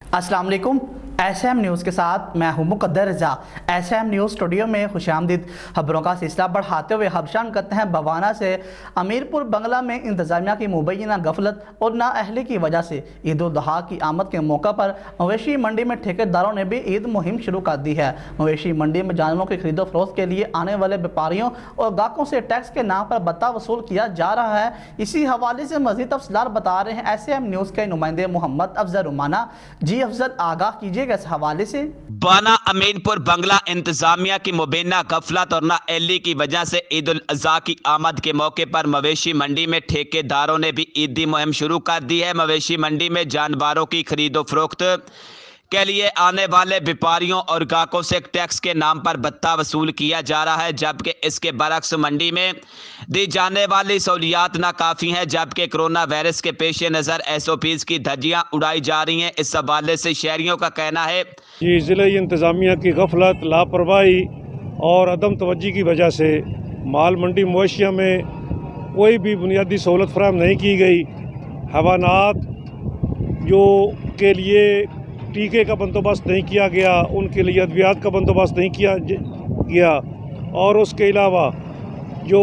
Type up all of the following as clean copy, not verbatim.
अस्सलाम वालेकुम। SM news के साथ मैं हूं मुक़द्दर रज़ा। SM न्यूज़ स्टूडियो में खुशामदीद। खबरों का सिलसिला बढ़ाते हुए खबशान करते हैं बवाना से। अमीरपुर बंगला में इंतज़ामिया की मुबैना गफलत और नाअहली की वजह से ईद उल अज़हा की आमद के मौका पर मवेशी मंडी में ठेकेदारों ने भी ईद मुहिम शुरू कर दी है। मवेशी मंडी में जानवरों की खरीदो फरोख्त के लिए आने वाले व्यापारियों और गाहकों से टैक्स के नाम पर भत्ता वसूल किया जा रहा है। इसी हवाले से मज़ीद तफसीलात बता रहे हैं SM न्यूज़ के नुमाइंदे मोहम्मद अफजल रुमाना। जी अफजल, आगाह कीजिएगा इस हवाले से। बाना अमीनपुर बंगला इंतजामिया की मुबैना गफलत और नाअहली की वजह से ईद उल अज़हा की आमद के मौके पर मवेशी मंडी में ठेकेदारों ने भी ईदी मुहिम शुरू कर दी है। मवेशी मंडी में जानवरों की खरीदो फरोख्त के लिए आने वाले व्यापारियों और गाहकों से टैक्स के नाम पर भत्ता वसूल किया जा रहा है, जबकि इसके बरक्स मंडी में दी जाने वाली सहूलियात नाकाफ़ी हैं। जबकि कोरोना वायरस के पेश नज़र SOPs की धज्जियां उड़ाई जा रही हैं। इस हवाले से शहरियों का कहना है कि ज़िले इंतज़ामिया की गफलत, लापरवाही और अदम तवज्जी की वजह से माल मंडी मवेशियों में कोई भी बुनियादी सहूलत फराहम नहीं की गई। हैवानात जो के लिए टीके का बंदोबस्त नहीं किया गया, उनके लिए अद्वियात का बंदोबस्त नहीं किया गया, और उसके अलावा जो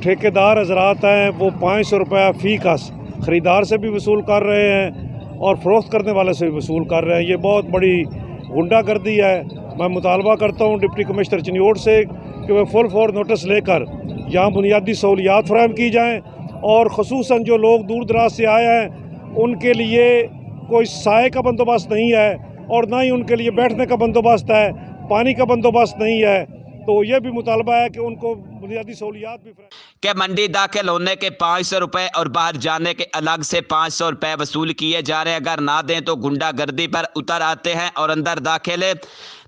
ठेकेदार हजरात हैं वो 500 रुपया फ़ी कस ख़रीदार से भी वसूल कर रहे हैं और फ़रोख्त करने वाले से भी वसूल कर रहे हैं। ये बहुत बड़ी गुंडागर्दी है। मैं मुतालबा करता हूँ डिप्टी कमिश्नर चिन्योट से कि वह फुल फॉर नोटिस लेकर यहाँ बुनियादी सहूलियात फराहम की जाएँ, और ख़ुसूसन जो लोग दूर दराज से आए हैं उनके लिए कोई साए का बंदोबस्त नहीं है और ना ही उनके लिए बैठने का बंदोबस्त है, पानी का बंदोबस्त नहीं है। तो ये भी मुतालबा है कि उनको बुनियादी सहूलियात भी कि मंडी दाखिल होने के 500 रुपये और बाहर जाने के अलग से 500 रुपये वसूल किए जा रहे हैं। अगर ना दें तो गुंडागर्दी पर उतर आते हैं और अंदर दाखिल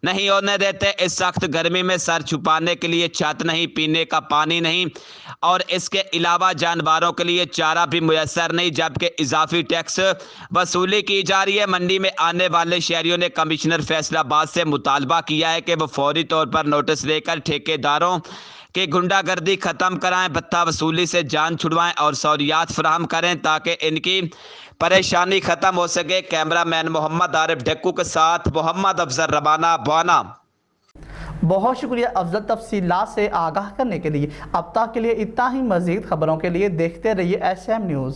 नहीं होने देते। इस सख्त गर्मी में सर छुपाने के लिए छत नहीं, पीने का पानी नहीं, और इसके अलावा जानवरों के लिए चारा भी मुयस्सर नहीं, जबकि इजाफी टैक्स वसूली की जा रही है। मंडी में आने वाले शहरियों ने कमिश्नर फैसलाबाद से मुतालबा किया है कि वह फौरी तौर पर नोटिस लेकर ठेकेदारों कि गुंडागर्दी ख़त्म कराएं, भत्ता वसूली से जान छुड़वाएं और सहूलियात फराहम करें ताकि इनकी परेशानी ख़त्म हो सके। कैमरामैन मोहम्मद आरिफ ढक्कू के साथ मोहम्मद अफजल रबाना, बाना। बहुत शुक्रिया अफजल तफसीलात से आगाह करने के लिए। अब तक के लिए इतना ही। मज़ीद खबरों के लिए देखते रहिए SM न्यूज़।